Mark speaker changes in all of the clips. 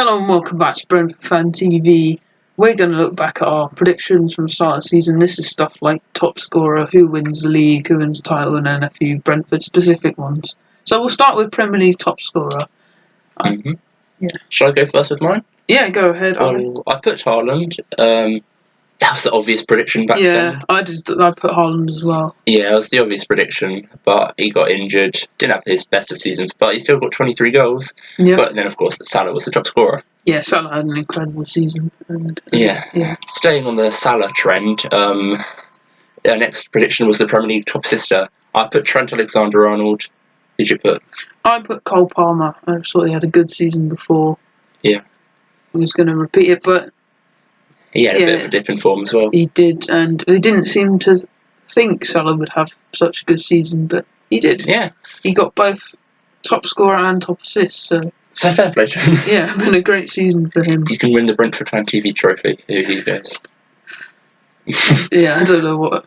Speaker 1: Hello and welcome back to Brentford Fan TV. We're going to look back at our predictions from the start of the season. This is stuff like top scorer, who wins the league, who wins the title, and then a few Brentford specific ones. So we'll start with Premier League top scorer.
Speaker 2: Yeah. Shall I go first with mine?
Speaker 1: Yeah, go ahead.
Speaker 2: Well, I put Haaland. That was the obvious prediction back then.
Speaker 1: Yeah, I put Haaland as well.
Speaker 2: Yeah, it was the obvious prediction, but he got injured. Didn't have his best of seasons, but he still got 23 goals.
Speaker 1: Yep.
Speaker 2: But then, of course, Salah was the top scorer.
Speaker 1: Yeah, Salah had an incredible season.
Speaker 2: Yeah. Staying on the Salah trend, our next prediction was the Premier League top assister. I put Trent Alexander-Arnold. Who did you put?
Speaker 1: I put Cole Palmer. I just thought he had a good season before.
Speaker 2: Yeah.
Speaker 1: He was going to repeat it, but
Speaker 2: he had a bit of a dip in form as well.
Speaker 1: He did, and we didn't seem to think Salah would have such a good season, but he did.
Speaker 2: Yeah.
Speaker 1: He got both top scorer and top assist, so
Speaker 2: fair play to him.
Speaker 1: Yeah, been a great season for him.
Speaker 2: You can win the Brentford Fan TV trophy. Here he goes.
Speaker 1: Yeah, I don't know what.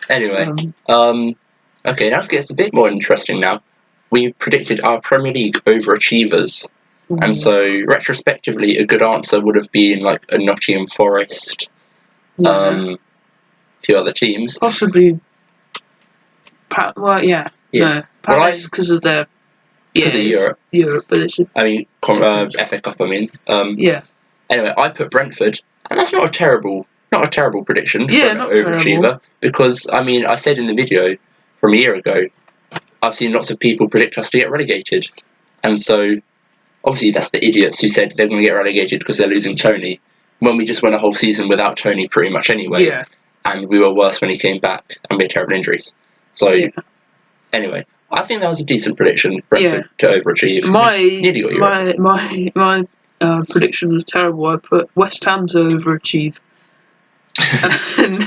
Speaker 2: Anyway, okay, that gets a bit more interesting now. We predicted our Premier League overachievers. And so, retrospectively, a good answer would have been like a Nottingham Forest, a few other teams.
Speaker 1: Possibly. No. Palace because of their.
Speaker 2: Because of Europe.
Speaker 1: Europe, but it's.
Speaker 2: FA Cup.
Speaker 1: Yeah.
Speaker 2: Anyway, I put Brentford, and that's not a terrible prediction for an overachiever.
Speaker 1: Terrible.
Speaker 2: Because I said in the video from a year ago, I've seen lots of people predict us to get relegated, and so. Obviously, that's the idiots who said they're going to get relegated because they're losing Tony, when we just went a whole season without Tony pretty much anyway.
Speaker 1: Yeah.
Speaker 2: And we were worse when he came back, and we had terrible injuries. So, Anyway, I think that was a decent prediction, Brentford to overachieve.
Speaker 1: My prediction was terrible. I put West Ham to overachieve. And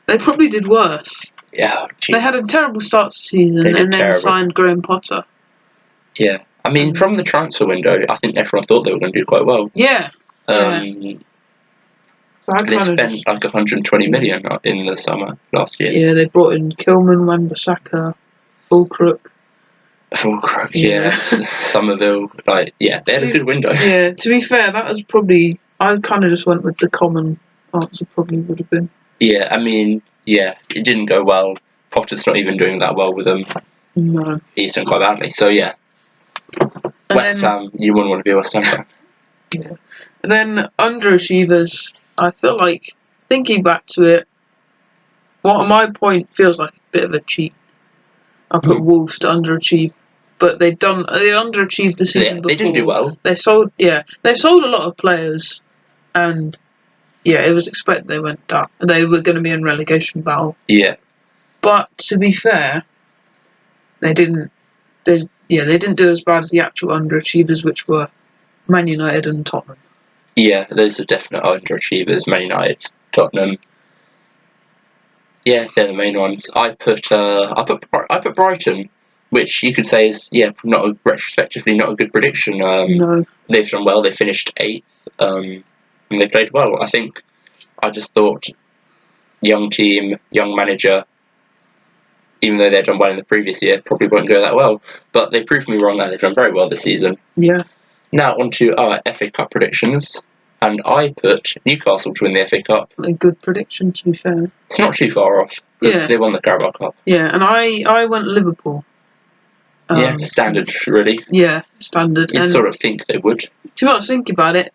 Speaker 1: they probably did worse.
Speaker 2: Yeah,
Speaker 1: They had a terrible start to the season and then signed Graham Potter.
Speaker 2: Yeah. From the transfer window, I think everyone thought they were going to do quite well.
Speaker 1: Yeah.
Speaker 2: They spent like 120 million in the summer last year.
Speaker 1: Yeah, they brought in Kilman, Wan-Bissaka, Fulcrook,
Speaker 2: yes. Somerville. They had a good window.
Speaker 1: Yeah, to be fair, that was probably... I kind of just went with the common answer probably would have been.
Speaker 2: Yeah, it didn't go well. Potter's not even doing that well with them.
Speaker 1: No.
Speaker 2: He's done quite badly, so yeah.
Speaker 1: And
Speaker 2: West Ham, you wouldn't want to be a West Ham fan.
Speaker 1: Yeah. And then underachievers, I feel like, thinking back to it, what my point feels like a bit of a cheat. I put Wolves to underachieve, but they underachieved the season before.
Speaker 2: They didn't do well.
Speaker 1: They sold a lot of players, and it was expected they went down. They were going to be in relegation battle.
Speaker 2: Yeah.
Speaker 1: But to be fair, they didn't. They didn't do as bad as the actual underachievers, which were Man United and Tottenham.
Speaker 2: Yeah, those are definite underachievers. Man United, Tottenham. Yeah, they're the main ones. I put Brighton, which you could say is retrospectively not a good prediction.
Speaker 1: No.
Speaker 2: They've done well. They finished 8th, and they played well. I just thought young team, young manager. Even though they'd done well in the previous year, probably won't go that well. But they proved me wrong, and they've done very well this season.
Speaker 1: Yeah.
Speaker 2: Now on to our FA Cup predictions. And I put Newcastle to win the FA Cup.
Speaker 1: A good prediction, to be fair.
Speaker 2: It's not too far off, because they won the Carabao Cup.
Speaker 1: Yeah, and I went Liverpool.
Speaker 2: Standard, really.
Speaker 1: Yeah, standard.
Speaker 2: You'd sort of think they would.
Speaker 1: To be honest, think about it,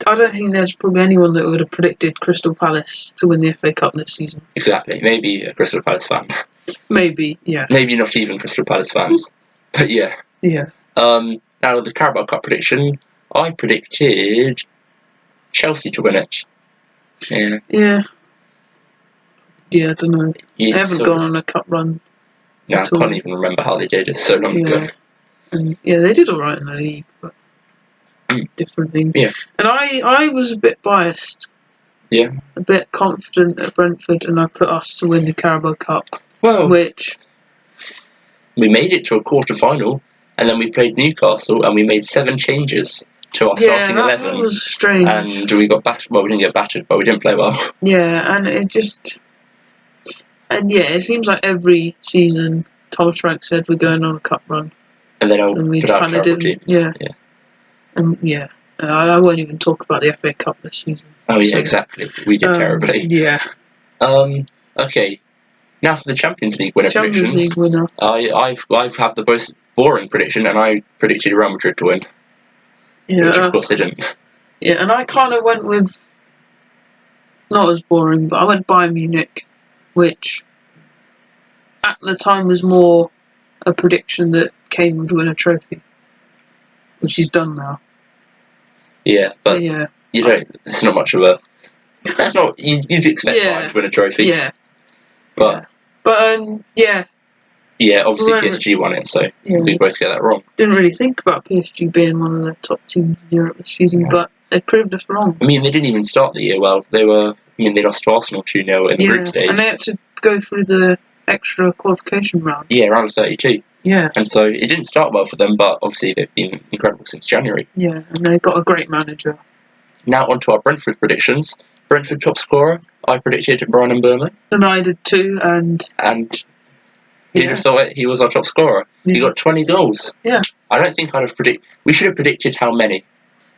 Speaker 1: I don't think there's probably anyone that would have predicted Crystal Palace to win the FA Cup this season.
Speaker 2: Exactly. Maybe a Crystal Palace fan.
Speaker 1: Maybe, yeah.
Speaker 2: Maybe not even Crystal Palace fans. But yeah.
Speaker 1: Yeah.
Speaker 2: Now, the Carabao Cup prediction, I predicted Chelsea to win it. Yeah.
Speaker 1: Yeah. Yeah, I don't know. They haven't gone on a cup run.
Speaker 2: No, I can't even remember how they did it so long ago.
Speaker 1: And they did alright in the league, but different thing.
Speaker 2: Yeah.
Speaker 1: And I was a bit biased.
Speaker 2: Yeah.
Speaker 1: A bit confident at Brentford, and I put us to win the Carabao Cup.
Speaker 2: Well,
Speaker 1: which
Speaker 2: we made it to a quarter-final, and then we played Newcastle, and we made 7 changes to our starting 11.
Speaker 1: That was strange.
Speaker 2: And we got battered. Well, we didn't get battered, but we didn't play well.
Speaker 1: Yeah, and it just... And it seems like every season, Thomas Frank said we're going on a cup run.
Speaker 2: And then we
Speaker 1: kind of did.
Speaker 2: Teams.
Speaker 1: Yeah. Yeah. I won't even talk about the FA Cup this season.
Speaker 2: Oh yeah, exactly. We did terribly.
Speaker 1: Yeah.
Speaker 2: Okay. Now for the Champions League winner
Speaker 1: Champions
Speaker 2: predictions.
Speaker 1: League winner.
Speaker 2: I've had the most boring prediction, and I predicted Real Madrid to win.
Speaker 1: Yeah.
Speaker 2: Which of course they didn't.
Speaker 1: Yeah, and I kind of went with not as boring, but I went Bayern Munich, which at the time was more a prediction that Kane would win a trophy, which he's done now.
Speaker 2: Yeah, but
Speaker 1: yeah,
Speaker 2: you don't. It's not much of a. That's not. You'd expect Bayern to win a trophy.
Speaker 1: Yeah,
Speaker 2: but
Speaker 1: yeah.
Speaker 2: Yeah, obviously PSG won it, so we both get that wrong.
Speaker 1: Didn't really think about PSG being one of the top teams in Europe this season, but they proved us wrong.
Speaker 2: I mean, they didn't even start the year well. They lost to Arsenal 2-0 in the group stage.
Speaker 1: And they had to go through the extra qualification round.
Speaker 2: Yeah, round of 32.
Speaker 1: Yeah.
Speaker 2: And so it didn't start well for them, but obviously they've been incredible since January.
Speaker 1: Yeah, and they've got a great manager.
Speaker 2: Now on to our Brentford predictions. Brentford top scorer, I predicted Brian Mbeumo.
Speaker 1: And I did too, and
Speaker 2: you'd have thought he was our top scorer. Yeah. He got 20 goals.
Speaker 1: Yeah.
Speaker 2: I don't think I'd have predicted. We should have predicted how many.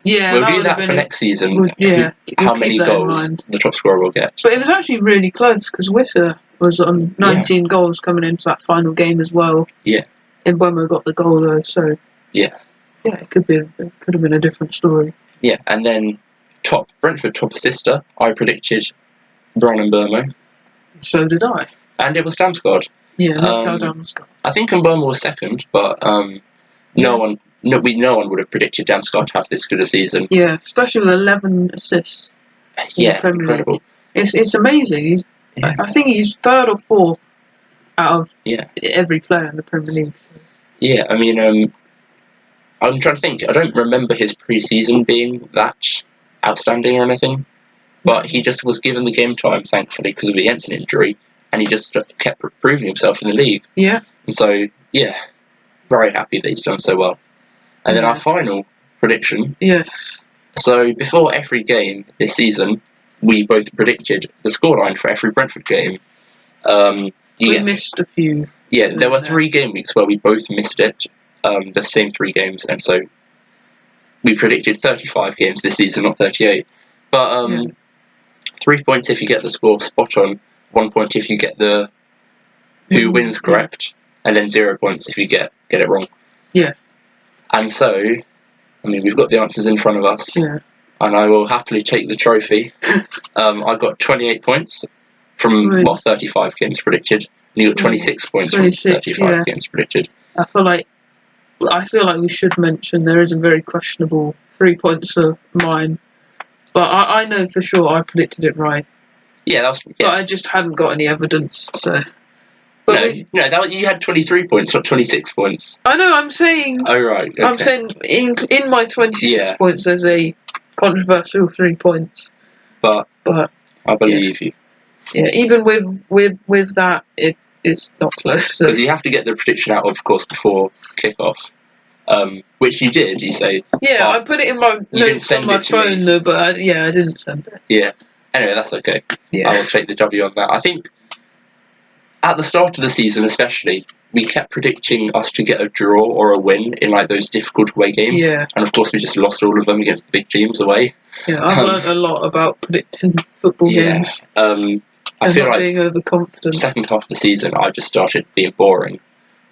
Speaker 1: Yeah,
Speaker 2: we'll do that for next season. How many goals the top scorer will get.
Speaker 1: But it was actually really close because Wissa was on 19 goals coming into that final game as well.
Speaker 2: Yeah.
Speaker 1: And Mbeumo got the goal though, so yeah, it could have been a different story.
Speaker 2: Yeah, and then Brentford top assister, I predicted Brian Mbeumo.
Speaker 1: So did I.
Speaker 2: And it was Damsgaard.
Speaker 1: Yeah, Damsgaard.
Speaker 2: I think Mbeumo was second, but no one would have predicted Damsgaard to have this good a season.
Speaker 1: Yeah, especially with 11 assists.
Speaker 2: Yeah, incredible.
Speaker 1: It's amazing. I think he's third or fourth out of every player in the Premier League.
Speaker 2: Yeah, I mean, I'm trying to think. I don't remember his pre-season being that outstanding or anything, but he just was given the game time, thankfully, because of the Jensen injury, and he just kept proving himself in the league.
Speaker 1: Yeah.
Speaker 2: And so, very happy that he's done so well. And then our final prediction.
Speaker 1: Yes.
Speaker 2: So before every game this season, we both predicted the scoreline for every Brentford game.
Speaker 1: We missed a few.
Speaker 2: Yeah, there were 3 game weeks where we both missed it, the same 3 games, and so we predicted 35 games this season, not 38. But 3 points if you get the score spot on, 1 point if you get the who wins correct, and then 0 points if you get it wrong.
Speaker 1: Yeah.
Speaker 2: And so, I mean, we've got the answers in front of us,
Speaker 1: and
Speaker 2: I will happily take the trophy. I got 28 points from 35 games predicted, and you got 26 points from 35 games predicted. I feel like
Speaker 1: we should mention there is a very questionable 3 points of mine, but I know for sure I predicted it right.
Speaker 2: Yeah,
Speaker 1: but I just hadn't got any evidence, so.
Speaker 2: But you had 23 points, not 26 points.
Speaker 1: I know, I'm saying...
Speaker 2: Oh, right, okay.
Speaker 1: I'm saying in my 26 points there's a controversial 3 points.
Speaker 2: But I believe you.
Speaker 1: Yeah, even with that, it's not close.
Speaker 2: Because you have to get the prediction out, of course, before kick-off. Which you did, you say.
Speaker 1: Yeah, I put it in my notes on my phone, though, but I didn't send it.
Speaker 2: Yeah. Anyway, that's okay.
Speaker 1: Yeah.
Speaker 2: I will take the W on that. I think at the start of the season, especially, we kept predicting us to get a draw or a win in like those difficult away games.
Speaker 1: Yeah.
Speaker 2: And of course, we just lost all of them against the big teams away.
Speaker 1: Yeah, I've learned a lot about predicting football games.
Speaker 2: I feel like
Speaker 1: being overconfident.
Speaker 2: Second half of the season, I just started being boring,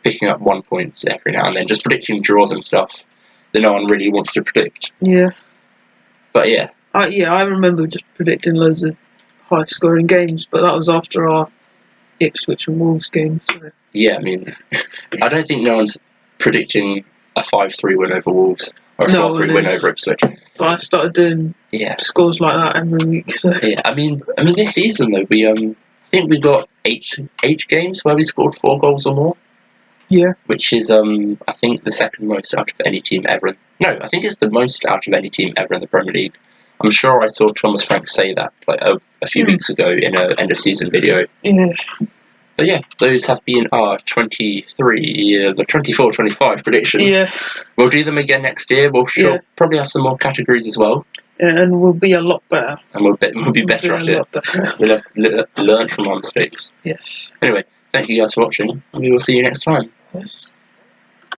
Speaker 2: picking up 1 points every now and then, just predicting draws and stuff that no one really wants to predict.
Speaker 1: Yeah.
Speaker 2: But yeah.
Speaker 1: I remember just predicting loads of high-scoring games, but that was after our Ipswich and Wolves game. So.
Speaker 2: Yeah, I mean, I don't think no one's predicting a 5-3 win over Wolves or a 4-3 win over Ipswich.
Speaker 1: But I started doing scores like that every week. So.
Speaker 2: Yeah, I mean, this season though, we I think we got eight games where we scored 4 goals or more.
Speaker 1: Yeah,
Speaker 2: which is I think the second most out of any team ever. No, I think it's the most out of any team ever in the Premier League. I'm sure I saw Thomas Frank say that like a few weeks ago in an end of season video.
Speaker 1: Yeah.
Speaker 2: But yeah, those have been our 24-25 predictions.
Speaker 1: Yeah.
Speaker 2: We'll do them again next year. We'll probably have some more categories as well.
Speaker 1: Yeah, and we'll be a lot better.
Speaker 2: And we'll be better at it. We'll have learned from our mistakes.
Speaker 1: Yes.
Speaker 2: Anyway, thank you guys for watching, and we will see you next time.
Speaker 1: Yes.